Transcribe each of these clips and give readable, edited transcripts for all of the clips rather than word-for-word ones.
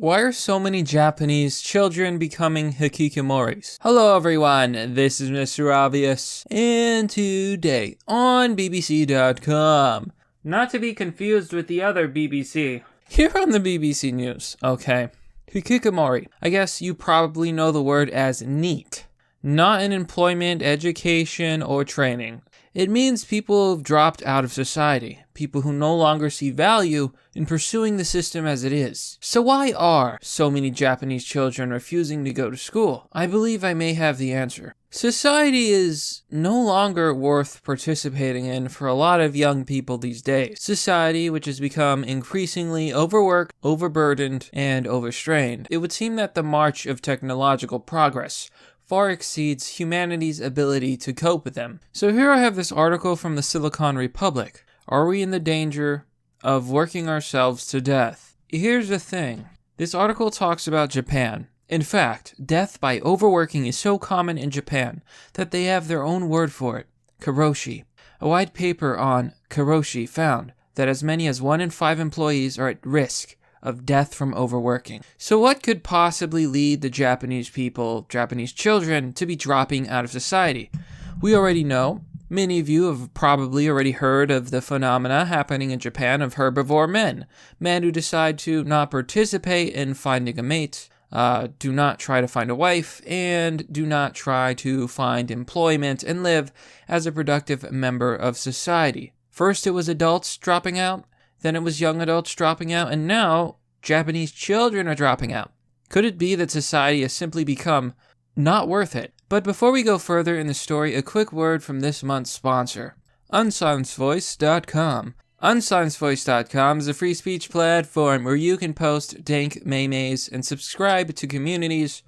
Why are so many Japanese children becoming hikikomoris? Hello everyone, this is Mr. Obvious, and today on BBC.com, not to be confused with the other BBC, here on the BBC News, okay, hikikomori, I guess you probably know the word as NEET, not in employment, education, or training. It means people who've dropped out of society, people who no longer see value in pursuing the system as it is. So why are so many Japanese children refusing to go to school? I believe I may have the answer. Society is no longer worth participating in for a lot of young people these days. Society, which has become increasingly overworked, overburdened, and overstrained. It would seem that the march of technological progress far exceeds humanity's ability to cope with them. So here I have this article from the Silicon Republic. Are we in the danger of working ourselves to death? Here's the thing. This article talks about Japan. In fact, death by overworking is so common in Japan that they have their own word for it, karoshi. A white paper on karoshi found that as many as 1 in 5 employees are at risk of death from overworking. So what could possibly lead the Japanese children, to be dropping out of society? We already know. Many of you have probably already heard of the phenomena happening in Japan of herbivore men. Men who decide to not participate in finding a mate, do not try to find a wife, and do not try to find employment and live as a productive member of society. First it was adults dropping out, then it was young adults dropping out, and now Japanese children are dropping out. Could it be that society has simply become not worth it? But before we go further in the story, a quick word from this month's sponsor, unsilencedvoice.com. Unsilencedvoice.com is a free speech platform where you can post dank memes and subscribe to communities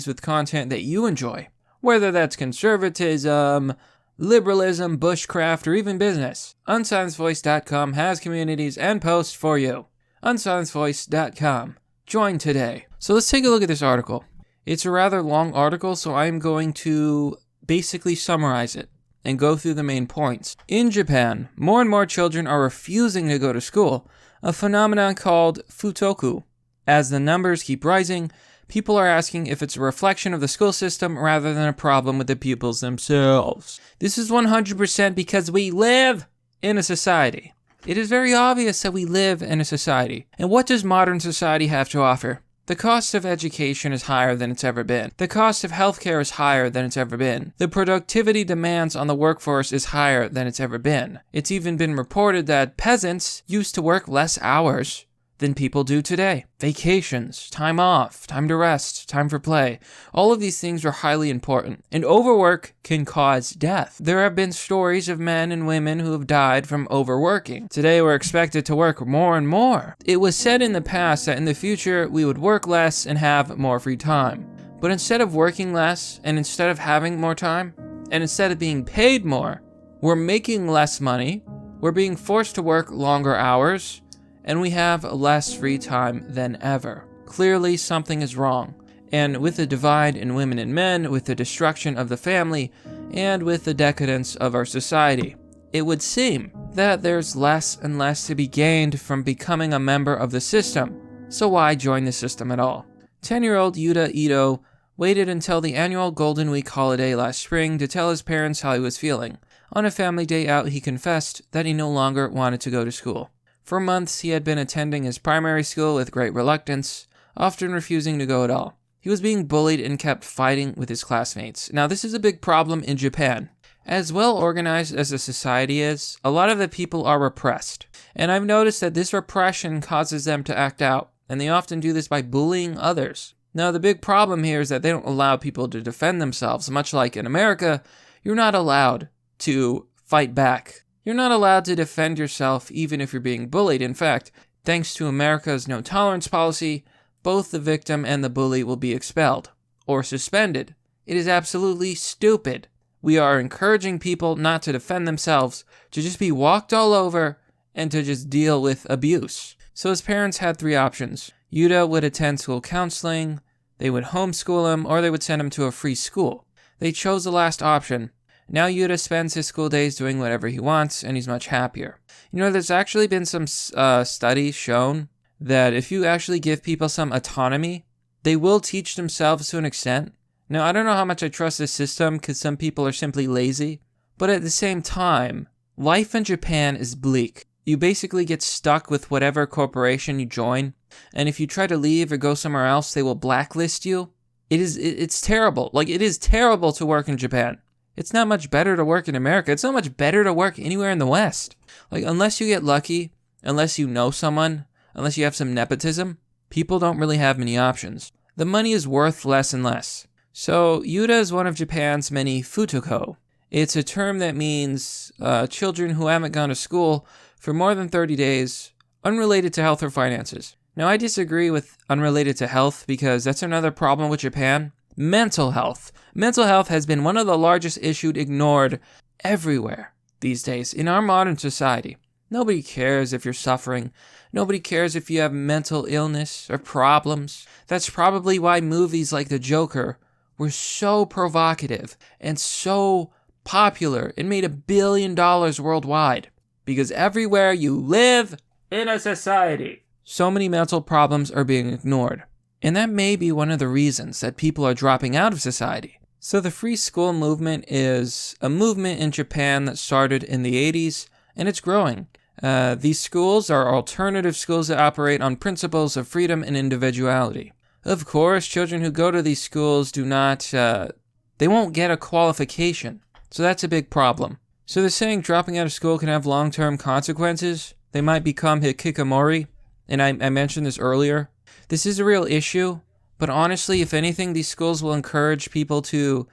with content that you enjoy, whether that's conservatism, liberalism, bushcraft, or even business. Unsilencedvoice.com has communities and posts for you. Unsilencedvoice.com. Join today. So let's take a look at this article. It's a rather long article, so I'm going to basically summarize it and go through the main points. In Japan, more and more children are refusing to go to school, a phenomenon called futoku. As the numbers keep rising, people are asking if it's a reflection of the school system rather than a problem with the pupils themselves. This is 100% because we live in a society. It is very obvious that we live in a society. And what does modern society have to offer? The cost of education is higher than it's ever been. The cost of healthcare is higher than it's ever been. The productivity demands on the workforce is higher than it's ever been. It's even been reported that peasants used to work less hours than people do today. Vacations, time off, time to rest, time for play. All of these things are highly important. And overwork can cause death. There have been stories of men and women who have died from overworking. Today we're expected to work more and more. It was said in the past that in the future we would work less and have more free time. But instead of working less, and instead of having more time, and instead of being paid more, we're making less money, we're being forced to work longer hours, and we have less free time than ever. Clearly, something is wrong. And with the divide in women and men, with the destruction of the family, and with the decadence of our society, it would seem that there's less and less to be gained from becoming a member of the system. So why join the system at all? 10-year-old Yuda Ito waited until the annual Golden Week holiday last spring to tell his parents how he was feeling. On a family day out, he confessed that he no longer wanted to go to school. For months, he had been attending his primary school with great reluctance, often refusing to go at all. He was being bullied and kept fighting with his classmates. Now, this is a big problem in Japan. As well organized as the society is, a lot of the people are repressed. And I've noticed that this repression causes them to act out, and they often do this by bullying others. Now, the big problem here is that they don't allow people to defend themselves. Much like in America, you're not allowed to fight back. You're not allowed to defend yourself even if you're being bullied. In fact, thanks to America's no-tolerance policy, both the victim and the bully will be expelled or suspended. It is absolutely stupid. We are encouraging people not to defend themselves, to just be walked all over, and to just deal with abuse. So his parents had 3 options. Yuda would attend school counseling, they would homeschool him, or they would send him to a free school. They chose the last option. Now Yuda spends his school days doing whatever he wants, and he's much happier. You know, there's actually been some studies shown that if you actually give people some autonomy, they will teach themselves to an extent. Now, I don't know how much I trust this system because some people are simply lazy, but at the same time, life in Japan is bleak. You basically get stuck with whatever corporation you join, and if you try to leave or go somewhere else, they will blacklist you. It's terrible. Like, it is terrible to work in Japan. It's not much better to work in America. It's not much better to work anywhere in the West. Like, unless you get lucky, unless you know someone, unless you have some nepotism, people don't really have many options. The money is worth less and less. So, Yuda is one of Japan's many futoko. It's a term that means children who haven't gone to school for more than 30 days, unrelated to health or finances. Now, I disagree with unrelated to health because that's another problem with Japan. Mental health. Mental health has been one of the largest issues ignored everywhere these days in our modern society. Nobody cares if you're suffering. Nobody cares if you have mental illness or problems. That's probably why movies like The Joker were so provocative and so popular and made $1 billion worldwide. Because everywhere you live in a society, so many mental problems are being ignored. And that may be one of the reasons that people are dropping out of society. So the free school movement is a movement in Japan that started in the 80s, and it's growing. These schools are alternative schools that operate on principles of freedom and individuality. Of course, children who go to these schools they won't get a qualification. So that's a big problem. So they're saying dropping out of school can have long-term consequences. They might become hikikomori, and I mentioned this earlier. This is a real issue, but honestly, if anything, these schools will encourage people to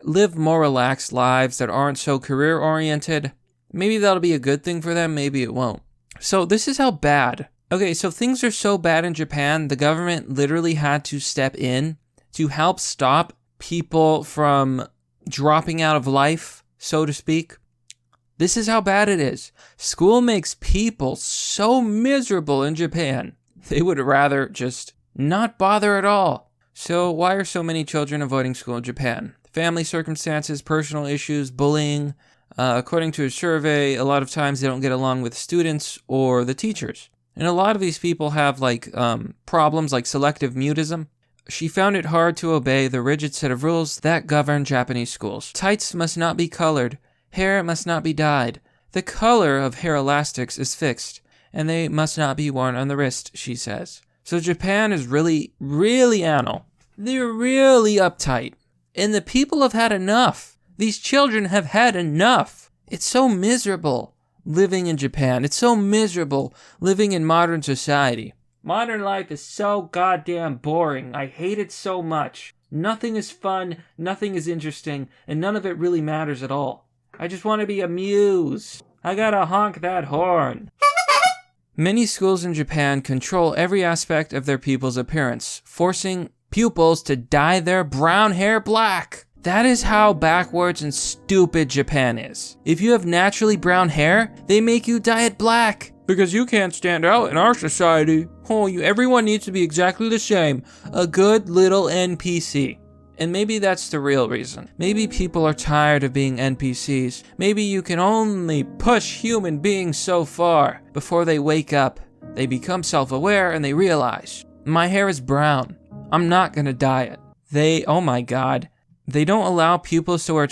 live more relaxed lives that aren't so career-oriented. Maybe that'll be a good thing for them, maybe it won't. So this is how bad. Okay, so things are so bad in Japan, the government literally had to step in to help stop people from dropping out of life, so to speak. This is how bad it is. School makes people so miserable in Japan. They would rather just not bother at all. So why are so many children avoiding school in Japan? Family circumstances, personal issues, bullying. According to a survey, a lot of times they don't get along with students or the teachers. And a lot of these people have problems like selective mutism. She found it hard to obey the rigid set of rules that govern Japanese schools. Tights must not be colored. Hair must not be dyed. The color of hair elastics is fixed, and they must not be worn on the wrist, she says. So Japan is really, really anal. They're really uptight. And the people have had enough. These children have had enough. It's so miserable living in Japan. It's so miserable living in modern society. Modern life is so goddamn boring. I hate it so much. Nothing is fun, nothing is interesting, and none of it really matters at all. I just want to be amused. I gotta honk that horn. Many schools in Japan control every aspect of their pupils' appearance, forcing pupils to dye their brown hair black. That is how backwards and stupid Japan is. If you have naturally brown hair, they make you dye it black. Because you can't stand out in our society. Everyone needs to be exactly the same. A good little NPC. And maybe that's the real reason. Maybe people are tired of being NPCs. Maybe you can only push human beings so far before they wake up. They become self-aware and they realize, my hair is brown. I'm not gonna dye it. Oh my god. They don't allow pupils to wear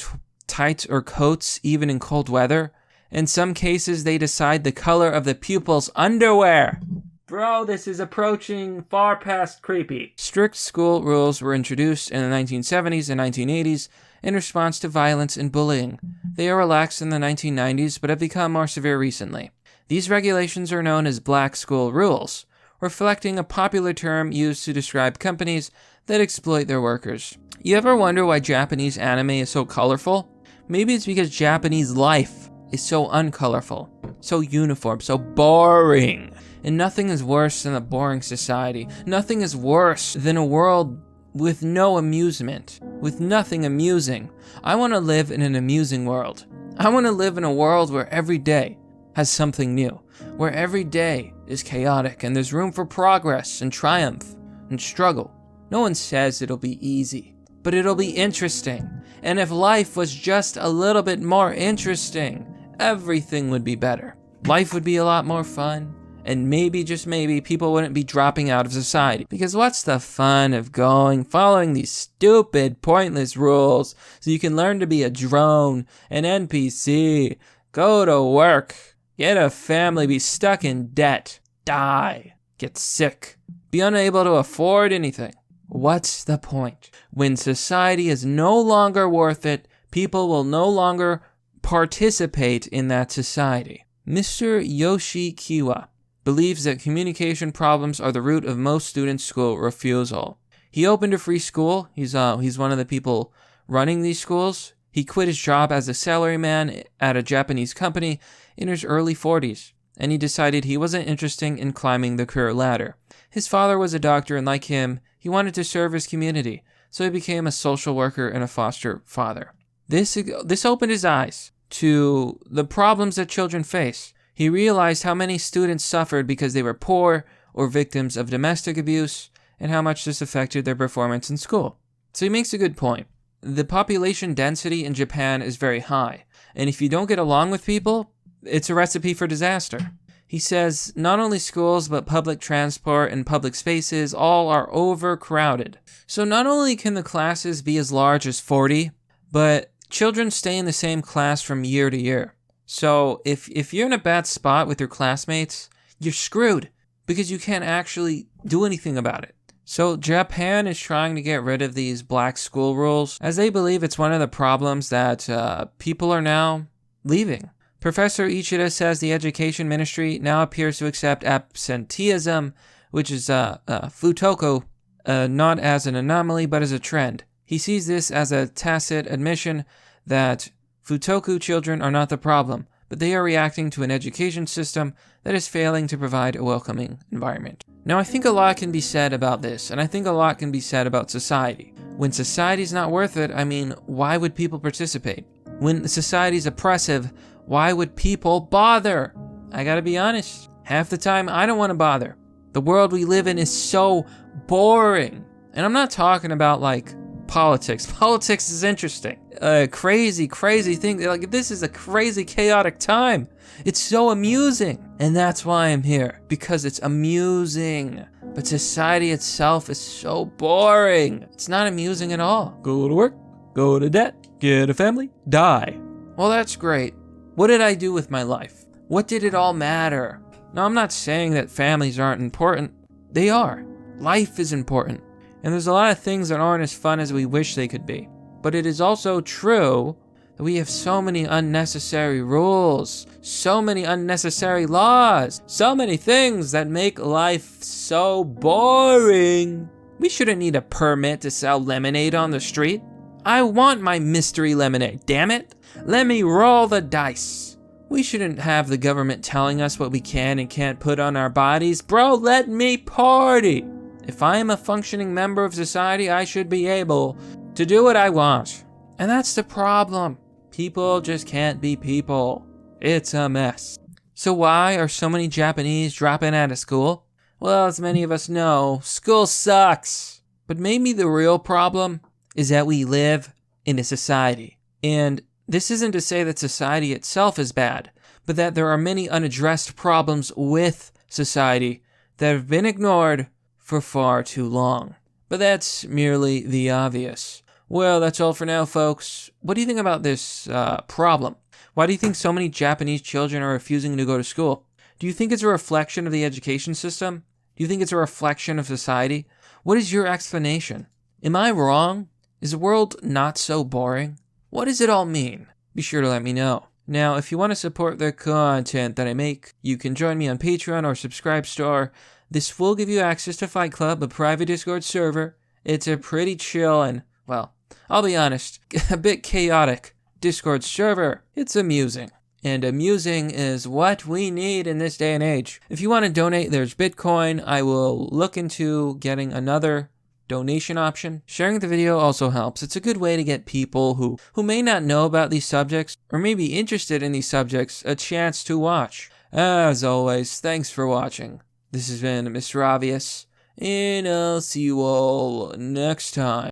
tights or coats even in cold weather. In some cases, they decide the color of the pupil's underwear. Bro, this is approaching far past creepy. Strict school rules were introduced in the 1970s and 1980s in response to violence and bullying. They are relaxed in the 1990s, but have become more severe recently. These regulations are known as black school rules, reflecting a popular term used to describe companies that exploit their workers. You ever wonder why Japanese anime is so colorful? Maybe it's because Japanese life is so uncolorful, so uniform, so boring. And nothing is worse than a boring society. Nothing is worse than a world with no amusement, with nothing amusing. I want to live in an amusing world. I want to live in a world where every day has something new, where every day is chaotic and there's room for progress and triumph and struggle. No one says it'll be easy, but it'll be interesting. And if life was just a little bit more interesting, everything would be better. Life would be a lot more fun. and maybe, just maybe, people wouldn't be dropping out of society. Because what's the fun of following these stupid, pointless rules so you can learn to be a drone, an NPC, go to work, get a family, be stuck in debt, die, get sick, be unable to afford anything? What's the point? When society is no longer worth it, people will no longer participate in that society. Mr. Yoshikiwa believes that communication problems are the root of most students' school refusal. He opened a free school. He's one of the people running these schools. He quit his job as a salaryman at a Japanese company in his early 40s, and he decided he wasn't interested in climbing the career ladder. His father was a doctor, and like him, he wanted to serve his community, so he became a social worker and a foster father. This opened his eyes to the problems that children face. He realized how many students suffered because they were poor or victims of domestic abuse, and how much this affected their performance in school. So he makes a good point. The population density in Japan is very high, and if you don't get along with people, it's a recipe for disaster. He says not only schools, but public transport and public spaces all are overcrowded. So not only can the classes be as large as 40, but children stay in the same class from year to year. So if you're in a bad spot with your classmates, you're screwed because you can't actually do anything about it. So Japan is trying to get rid of these black school rules, as they believe it's one of the problems that people are now leaving. Professor Ichida says the education ministry now appears to accept absenteeism, which is futoko, not as an anomaly but as a trend. He sees this as a tacit admission that futoku children are not the problem, but they are reacting to an education system that is failing to provide a welcoming environment. Now, I think a lot can be said about this, and I think a lot can be said about society. When society's not worth it, why would people participate? When society's oppressive, why would people bother? I gotta be honest, half the time I don't want to bother. The world we live in is so boring. And I'm not talking about politics. Politics is interesting. Crazy thing. This is a crazy, chaotic time. It's so amusing. And that's why I'm here. Because it's amusing. But society itself is so boring. It's not amusing at all. Go to work, go to debt, get a family, die. Well, that's great. What did I do with my life? What did it all matter? Now, I'm not saying that families aren't important. They are. Life is important. And there's a lot of things that aren't as fun as we wish they could be. But it is also true that we have so many unnecessary rules, so many unnecessary laws, so many things that make life so boring. We shouldn't need a permit to sell lemonade on the street. I want my mystery lemonade, damn it. Let me roll the dice. We shouldn't have the government telling us what we can and can't put on our bodies. Bro, let me party. If I am a functioning member of society, I should be able to do what I want. And that's the problem. People just can't be people. It's a mess. So why are so many Japanese dropping out of school? Well, as many of us know, school sucks. But maybe the real problem is that we live in a society. And this isn't to say that society itself is bad, but that there are many unaddressed problems with society that have been ignored for far too long. But that's merely the obvious. Well, that's all for now, folks. What do you think about this problem? Why do you think so many Japanese children are refusing to go to school? Do you think it's a reflection of the education system? Do you think it's a reflection of society? What is your explanation? Am I wrong? Is the world not so boring? What does it all mean? Be sure to let me know. Now, if you want to support the content that I make, you can join me on Patreon or Subscribe Store. This will give you access to Fight Club, a private Discord server. It's a pretty chill and, well, I'll be honest, a bit chaotic Discord server. It's amusing. And amusing is what we need in this day and age. If you want to donate, there's Bitcoin. I will look into getting another donation option. Sharing the video also helps. It's a good way to get people who may not know about these subjects or may be interested in these subjects a chance to watch. As always, thanks for watching. This has been Mr. Obvious, and I'll see you all next time.